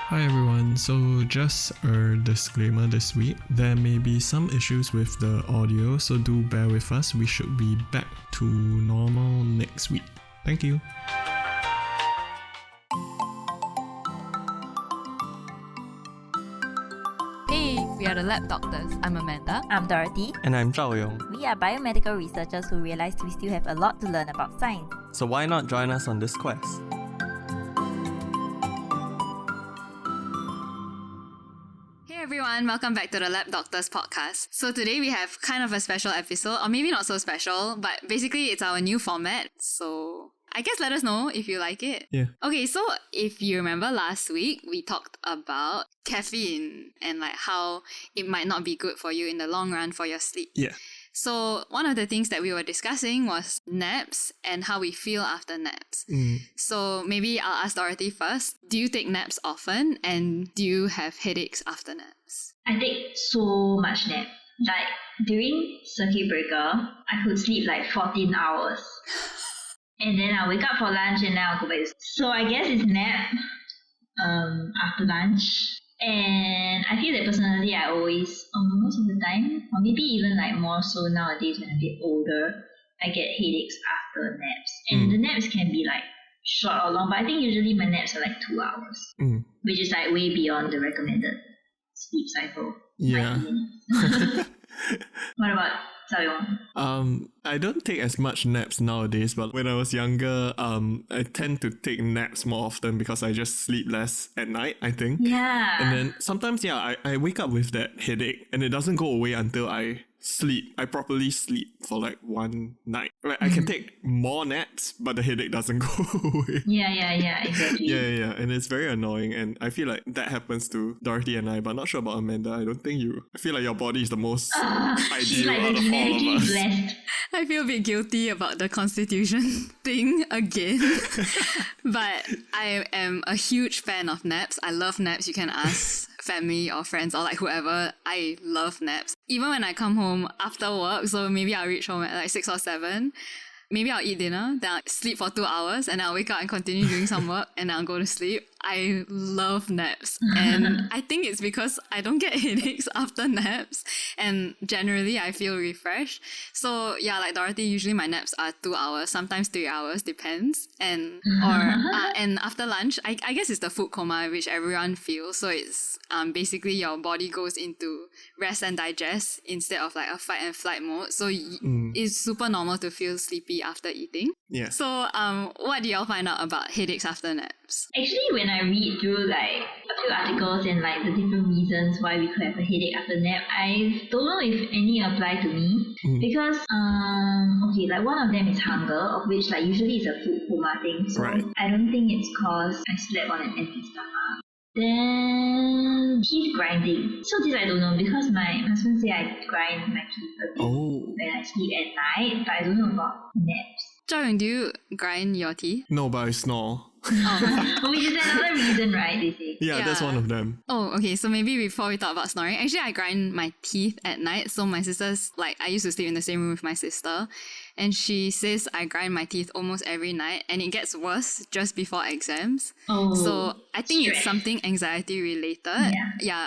Hi everyone, so just a disclaimer this week, there may be some issues with the audio, so do bear with us. We should be back to normal next week. Thank you. Hey, we are the Lab Doctors. I'm Amanda. I'm Dorothy. And I'm Zhao Yong. We are biomedical researchers who realized we still have a lot to learn about science. So why not join us on this quest? Hey everyone, welcome back to the Lab Doctors podcast. So today we have kind of a special episode, or maybe not so special, but basically it's our new format. So I guess let us know if you like it. Yeah. Okay, so if you remember last week, we talked about caffeine and like how it might not be good for you in the long run for your sleep. Yeah. So one of the things that we were discussing was naps and how we feel after naps. So maybe I'll ask Dorothy first. Do you take naps often and do you have headaches after naps? I take so much nap. Like during circuit breaker, I could sleep like 14 hours. And then I'll wake up for lunch and then I'll go back. So I guess it's nap after lunch. And I feel that personally I always, most of the time, or maybe even like more so nowadays when I'm a bit older, I get headaches after naps. And the naps can be like short or long, but I think usually my naps are like 2 hours, which is like way beyond the recommended sleep cycle. Yeah. What about Zhao? I don't take as much naps nowadays, but when I was younger, I tend to take naps more often because I just sleep less at night, I think. Yeah. And then sometimes, I wake up with that headache and it doesn't go away until I properly sleep for like one night. Like I can take more naps, but the headache doesn't go away. Yeah, exactly. Yeah, and it's very annoying, and I feel like that happens to Dorothy and I, but not sure about Amanda. I feel like your body is the most She's ideal like out of all genetically of us. blessed. I feel a bit guilty about the constitution thing again. But I am a huge fan of naps. I love naps. You can ask family or friends or like whoever. I love naps. Even when I come home after work, so maybe I'll reach home at like 6 or 7. Maybe I'll eat dinner, then I'll sleep for 2 hours, and I'll wake up and continue doing some work, and I'll go to sleep. I love naps. And I think it's because I don't get headaches after naps, and generally I feel refreshed. So yeah, like Dorothy, usually my naps are 2 hours, sometimes 3 hours, depends. And after lunch, I guess it's the food coma, which everyone feels. So it's basically your body goes into rest and digest instead of like a fight and flight mode. So it's super normal to feel sleepy after eating. Yeah. So what do y'all find out about headaches after naps? Actually, when I read through like a few articles and like the different reasons why we could have a headache after nap, I don't know if any apply to me because like one of them is hunger, of which like usually it's a food coma thing. So Right. I don't think it's cause I slept on an empty stomach. Then teeth grinding. So this I don't know because my husband say I grind my teeth a bit when I sleep at night, but I don't know about naps. Zhao, do you grind your teeth? No, but I snore. Which is another reason, right? They say. Yeah, that's one of them. Oh, okay. So maybe before we talk about snoring, actually I grind my teeth at night. So my sister's like, I used to sleep in the same room with my sister, and she says I grind my teeth almost every night, and it gets worse just before exams. Oh, So I think it's stress. something anxiety related,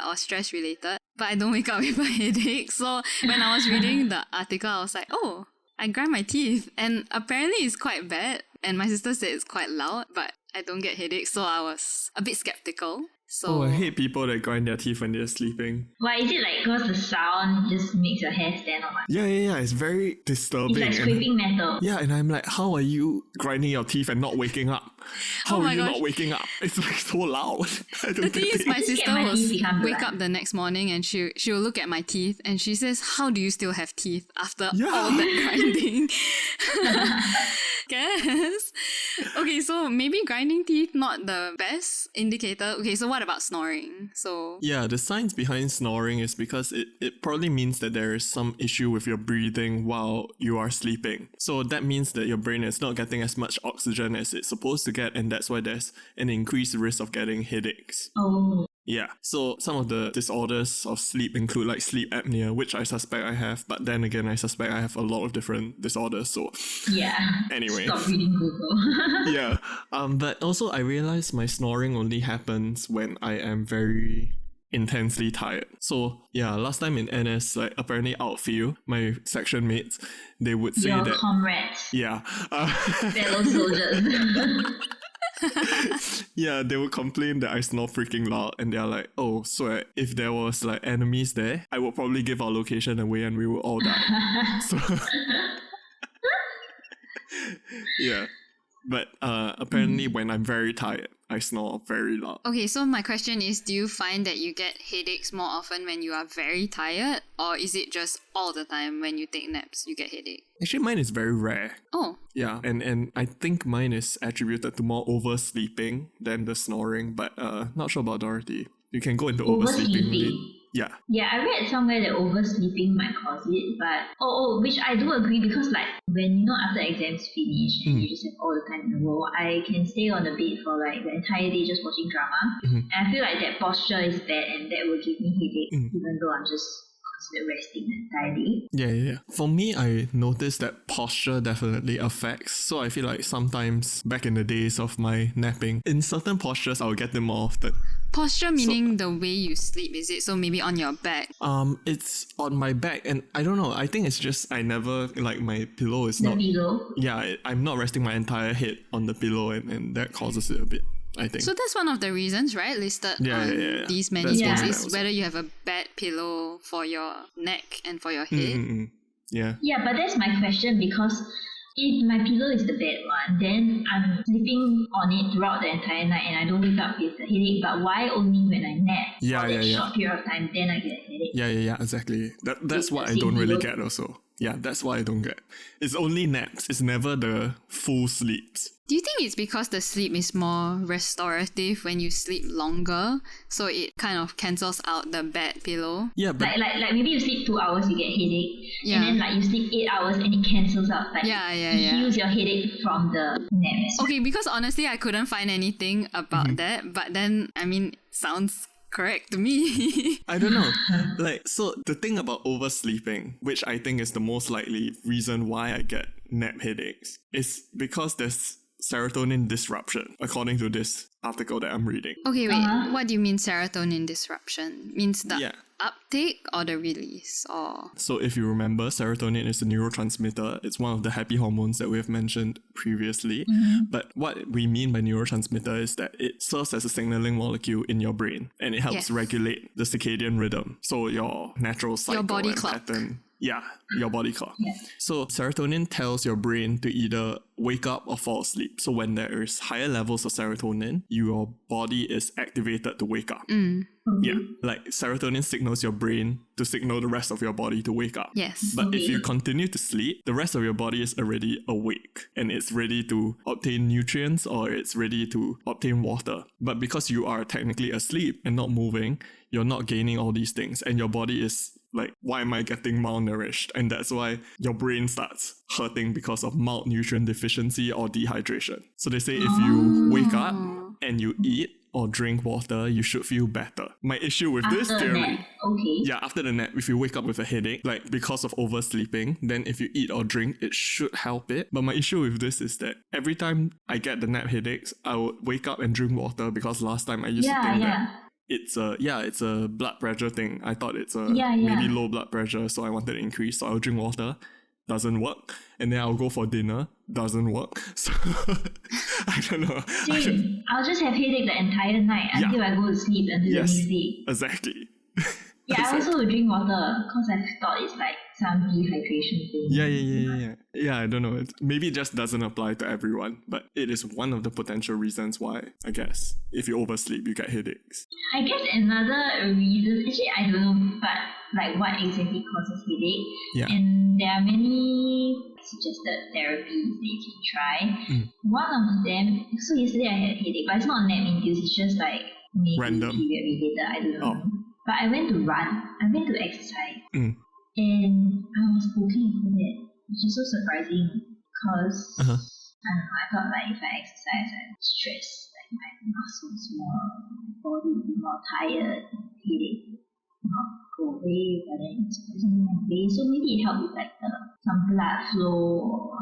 or stress related. But I don't wake up with a headache. So when I was reading the article, I was like, oh, I grind my teeth, and apparently it's quite bad. And my sister said it's quite loud, but I don't get headaches, so I was a bit skeptical. So I hate people that grind their teeth when they're sleeping. Why is it like because the sound just makes your hair stand on? Yeah, it's very disturbing. It's like and- scraping metal. Yeah, and I'm like, how are you grinding your teeth and not waking up? How Oh are my you gosh. not waking up? It's like so loud. I don't the thing get is, it. my Just sister get my was teeth become wake black. up the next morning and she will look at my teeth and she says, "How do you still have teeth after Yeah. all that grinding?" Guess. Okay, so maybe grinding teeth not the best indicator. Okay, so what about snoring? So Yeah, the science behind snoring is because it probably means that there is some issue with your breathing while you are sleeping. So that means that your brain is not getting as much oxygen as it's supposed to get, and that's why there's an increased risk of getting headaches. Oh, Yeah, so some of the disorders of sleep include like sleep apnea, which I suspect I have, but then again, I suspect I have a lot of different disorders. So Yeah. anyway, Stop reading Google. yeah. But also I realize my snoring only happens when I am very intensely tired. So yeah, last time in NS, like apparently outfield, my section mates, they would say Your that comrades, yeah, fellow soldiers. yeah, they would complain that I snore freaking loud, and they're like, "Oh, swear, if there was like enemies there, I would probably give our location away, and we would all die." So yeah, but apparently when I'm very tired, I snore very loud. Okay, so my question is, do you find that you get headaches more often when you are very tired, or is it just all the time when you take naps you get headache? Actually, mine is very rare. Oh, Yeah, and I think mine is attributed to more oversleeping than the snoring, but not sure about Dorothy. You can go into oversleeping. Oversleeping. Yeah. Yeah, I read somewhere that oversleeping might cause it, but which I do agree, because like when after exams finish and you just have all the time in the world, I can stay on the bed for like the entire day just watching drama, and I feel like that posture is bad, and that will give me headache, even though I'm just considered resting the entire day. Yeah. For me, I noticed that posture definitely affects. So I feel like sometimes back in the days of my napping, in certain postures, I'll get them more often. posture meaning the way you sleep, is it? So maybe on your back. It's on my back, and I don't know. I think it's just I never like my pillow is The not. pillow. Yeah, I'm not resting my entire head on the pillow, and that causes it a bit, I think. So that's one of the reasons, right? Listed on these many That's things one is also. whether you have a bad pillow for your neck and for your head. Yeah. Yeah, but that's my question, because if my pillow is the bad one, then I'm sleeping on it throughout the entire night and I don't wake up with a headache. But why only when I nap Yeah, for that yeah. short period of time, then I get a headache? Yeah, exactly. That's It's what the I don't same really pillow. get also. Yeah, that's what I don't get. It's only naps. It's never the full sleeps. Do you think it's because the sleep is more restorative when you sleep longer, so it kind of cancels out the bad pillow? Yeah, but Like maybe you sleep 2 hours, you get headache, Yeah. and then like you sleep 8 hours and it cancels out. Like Yeah. it heals your headache from the naps. Okay, because honestly, I couldn't find anything about that, but then, I mean, sounds correct to me. I don't know. Like, so the thing about oversleeping, which I think is the most likely reason why I get nap headaches, is because there's serotonin disruption, according to this article that I'm reading. Okay, wait, what do you mean serotonin disruption? Means the Yeah. uptake or the release? Or So if you remember, serotonin is a neurotransmitter. It's one of the happy hormones that we have mentioned previously. But what we mean by neurotransmitter is that it serves as a signaling molecule in your brain, and it helps Yes. regulate the circadian rhythm. So your natural cycle body and clock. pattern. Yeah, your body clock. Yeah. So serotonin tells your brain to either wake up or fall asleep. So when there is higher levels of serotonin, your body is activated to wake up. Yeah, like serotonin signals your brain to signal the rest of your body to wake up. yes. But if Okay. you continue to sleep, the rest of your body is already awake and it's ready to obtain nutrients or it's ready to obtain water. But because you are technically asleep and not moving, you're not gaining all these things, and your body is like, why am I getting malnourished? And that's why your brain starts hurting because of malnutrition deficiency or dehydration. So they say if you wake up and you eat or drink water, you should feel better. My issue with this After a theory... nap. Okay. Yeah, after the nap, if you wake up with a headache, like because of oversleeping, then if you eat or drink, it should help it. But my issue with this is that every time I get the nap headaches, I would wake up and drink water, because last time I used to think that it's a blood pressure thing. I thought it's maybe low blood pressure, so I wanted to increase, so I'll drink water. Doesn't work. And then I'll go for dinner. Doesn't work. So I don't know. Same. I'll just have headache the entire night until I go to sleep until the Yes, next day. exactly. Yeah, I also will drink water because I thought it's like some dehydration thing. Yeah, I don't know. Maybe it just doesn't apply to everyone, but it is one of the potential reasons why, I guess, if you oversleep, you get headaches. I guess another reason, actually I don't know, but like what exactly causes headache. Yeah. And there are many suggested therapies that you can try. One of them, so yesterday I had a headache, but it's not nap induced, it's just like maybe Random. period related, I don't know. But I went to run, I went to exercise, Mm. and I was okay for that, which is so surprising because I don't know, I thought like if I exercise, I stress like my muscles more, body be more tired, headache not go away, but then it's present my face. So maybe it helps with like some blood flow.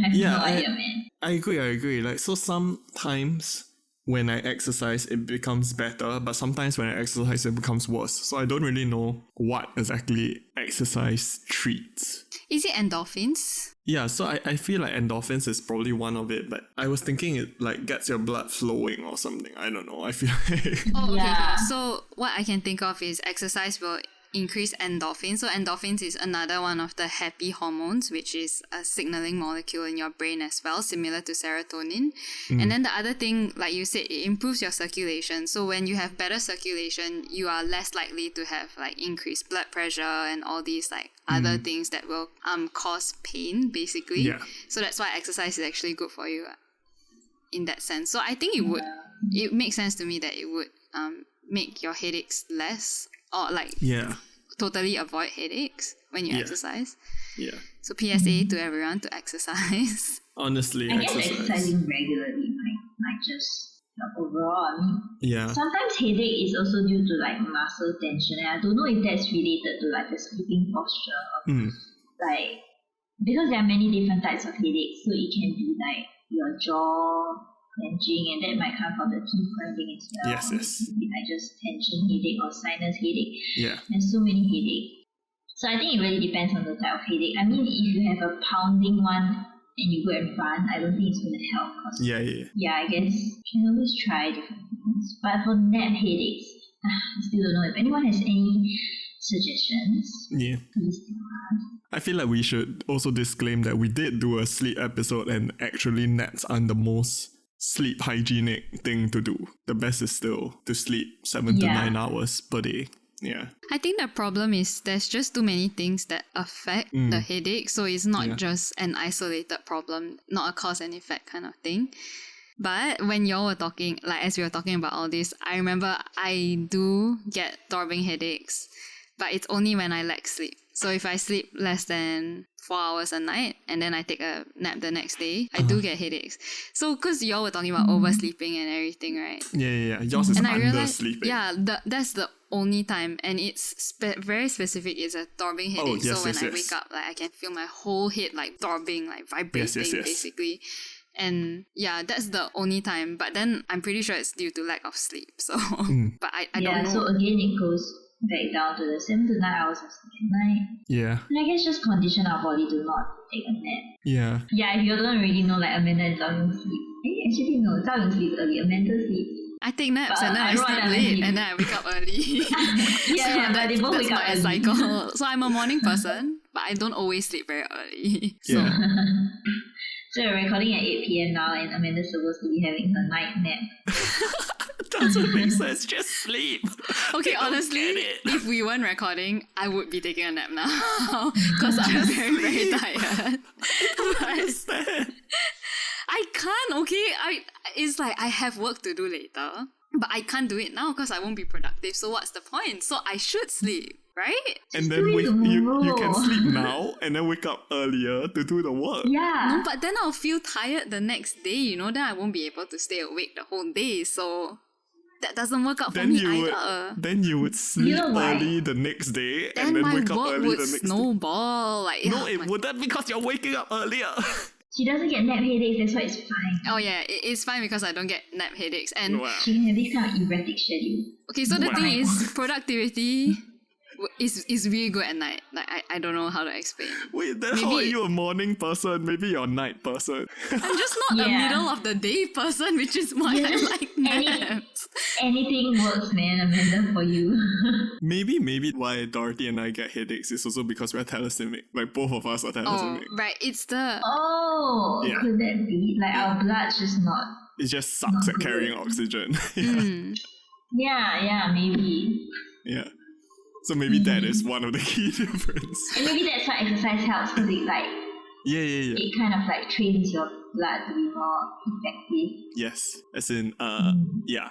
I have no idea, man. I agree. Like, so sometimes when I exercise, it becomes better, but sometimes when I exercise, it becomes worse. So I don't really know what exactly exercise treats. Is it endorphins? Yeah, so I feel like endorphins is probably one of it, but I was thinking it like gets your blood flowing or something. I don't know. I feel like... Oh, okay. Yeah. So what I can think of is exercise will increase endorphins. So endorphins is another one of the happy hormones, which is a signaling molecule in your brain as well, similar to serotonin. And then the other thing, like you said, it improves your circulation. So when you have better circulation, you are less likely to have like increased blood pressure and all these like other things that will cause pain, basically. Yeah. So that's why exercise is actually good for you in that sense. So I think it makes sense to me that it would make your headaches less, or like totally avoid headaches when you exercise. Yeah. So PSA to everyone to exercise. Honestly, I guess exercising regularly might just help overall. I mean, sometimes headache is also due to like muscle tension, and I don't know if that's related to like the sleeping posture. Like, because there are many different types of headaches, so it can be like your jaw clenching, and that might come from the teeth grinding as well. Yes. Maybe like just tension headache or sinus headache. Yeah. There's so many headaches. So I think it really depends on the type of headache. I mean, if you have a pounding one and you go and run, I don't think it's going to help. Yeah, I guess you can always try different things. But for nap headaches, I still don't know. If anyone has any suggestions, please tell us. I feel like we should also disclaim that we did do a sleep episode, and actually naps aren't the most sleep hygienic thing to do. The best is still to sleep 7 to 9 hours per day. Yeah. I think the problem is there's just too many things that affect the headache. So it's not just an isolated problem, not a cause and effect kind of thing. But when y'all were talking, like as we were talking about all this, I remember I do get throbbing headaches, but it's only when I lack sleep. So if I sleep less than 4 hours a night and then I take a nap the next day, I do get headaches. So because y'all were talking about oversleeping and everything, right? Yeah. Yours is and I realized, undersleeping. that's the only time, and it's very specific. It's a throbbing headache. So when I wake up, like I can feel my whole head like throbbing, like vibrating, basically. And yeah, that's the only time. But then I'm pretty sure it's due to lack of sleep. So, but I don't know. So again, it goes back down to the 7 to 9 hours of sleep at night. Yeah. And I guess just condition our body to not take a nap. Yeah. Yeah, if you don't really know, like Amanda and Zhao Yong sleep. Actually no, Zhao Yong sleep early, Amanda sleep. I take naps and then I sleep late and then I wake up early. But they both wake up that's early. my cycle. So I'm a morning person, but I don't always sleep very early. So So we're recording at 8 p.m. now, and Amanda's supposed to be having her night nap. Doesn't make sense. Just sleep. okay, honestly, if we weren't recording, I would be taking a nap now because I'm very, very tired. But I can't. Okay, it's like I have work to do later, but I can't do it now because I won't be productive. So what's the point? So I should sleep. Right? And then you can sleep now and then wake up earlier to do the work. Yeah. No, but then I'll feel tired the next day, then I won't be able to stay awake the whole day. So that doesn't work out for me either. Then you would sleep early the next day and then wake up early the next day. Snowball. Like, no, it wouldn't because you're waking up earlier. She doesn't get nap headaches, that's why it's fine. Oh yeah, it's fine because I don't get nap headaches. And she can have this kind of erratic schedule. Okay, so the thing is, productivity is really good at night. Like I don't know how to explain. Wait, then how are you a morning person? Maybe you're a night person. I'm just not a middle of the day person, which is why I like naps. Anything works, man, Amanda, for you. Maybe why Dorothy and I get headaches is also because we're thalassemia. Like both of us are thalassemia. Oh, right. It's the... Could that be? Like our blood's just not... It just sucks at carrying oxygen. Yeah, maybe. Yeah. So maybe that is one of the key differences. And maybe that's why exercise helps, because it like it kind of like trains your blood to be more effective. Yes, as in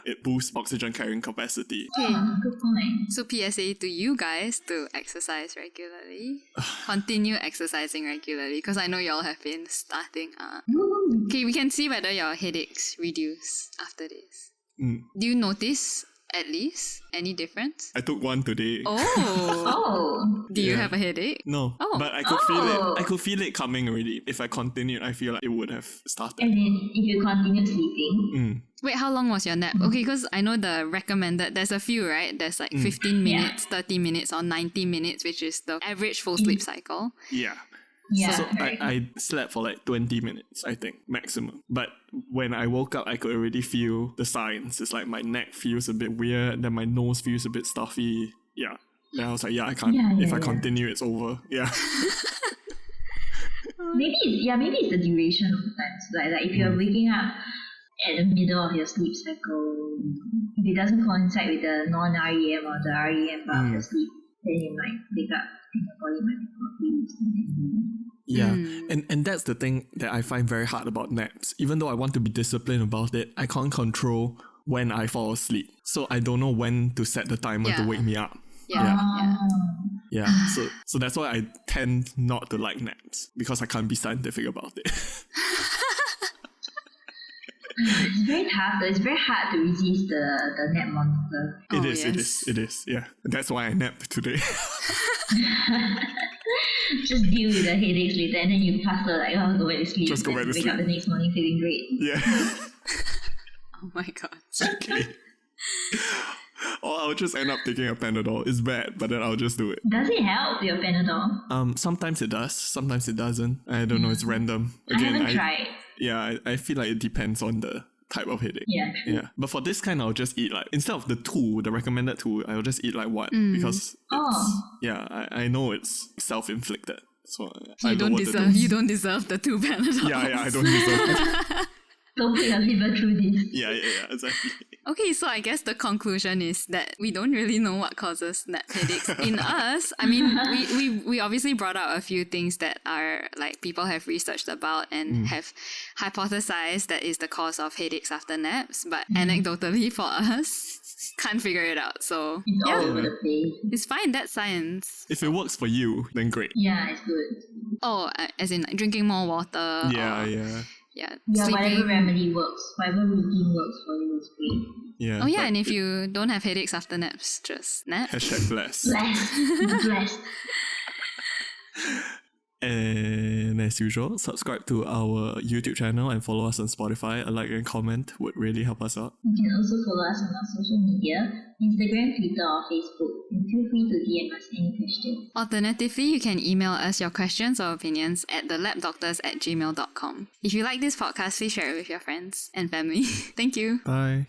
it boosts oxygen carrying capacity. Okay. Good point. So PSA to you guys to exercise regularly. Continue exercising regularly, because I know y'all have been starting up. Okay, we can see whether your headaches reduce after this. Do you notice at least? Any difference? I took one today. Oh. Oh. Do you Yeah. have a headache? No, Oh. but I could feel Oh. it. I could feel it coming already. If I continued, I feel like it would have started. And then if you continue sleeping, Wait, how long was your nap? Okay, because I know the recommended, there's a few, right? There's like 15 minutes, 30 minutes, or 90 minutes, which is the average full sleep cycle. Yeah. yeah. So correct. I slept for like 20 minutes, I think, maximum. But when I woke up, I could already feel the signs. It's like my neck feels a bit weird, then my nose feels a bit stuffy. Yeah. Then I was like, I can't. Yeah, if yeah, I yeah. continue, it's over. Yeah. maybe it's the duration of the time. So like if you're waking up at the middle of your sleep cycle, if it doesn't coincide with the non-REM or the REM part of your sleep, then you might wake up and your body might be confused. Yeah, and that's the thing that I find very hard about naps. Even though I want to be disciplined about it, I can't control when I fall asleep. So I don't know when to set the timer to Yeah. wake me up. Yeah. Yeah, so that's why I tend not to like naps, because I can't be scientific about it. It's very tough though. It's very hard to resist the nap monster. Oh, It is, yeah. That's why I napped today. Just deal with the headaches later and then you faster like, oh, go back to sleep. Just go and back to wake up sleep. the next morning feeling great. Yeah, Oh my god. okay. Or I'll just end up taking a Panadol. It's bad, but then I'll just do it. Does it help your Panadol? Sometimes it does, sometimes it doesn't. I don't know, it's random. I haven't tried. Yeah, I feel like it depends on the type of headache. Yeah, true. Yeah, but for this kind, I'll just eat like, instead of the recommended 2, I'll just eat like 1 because I know it's self-inflicted. So I know what to do. You don't deserve the 2 Panadols. Yeah, I don't deserve it. Don't put your liver through this. Yeah, exactly. Okay, so I guess the conclusion is that we don't really know what causes nap headaches in us. I mean, we obviously brought out a few things that are like people have researched about and have hypothesized that is the cause of headaches after naps. But anecdotally for us, can't figure it out. So It's all over the place. it's fine. That's science. If it works for you, then great. Yeah, it's good. Oh, as in like drinking more water. Yeah. Yeah, Yeah, sleeping. whatever remedy works, whatever routine works for you is great. Yeah. Oh yeah, but and if you don't have headaches after naps, just nap. #bless. Blessed. And as usual, subscribe to our YouTube channel and follow us on Spotify. A like and comment would really help us out. You can also follow us on our social media, Instagram, Twitter, or Facebook, and feel free to DM us any questions. Alternatively, you can email us your questions or opinions at thelabdoctors@gmail.com. If you like this podcast, please share it with your friends and family. Thank you. Bye.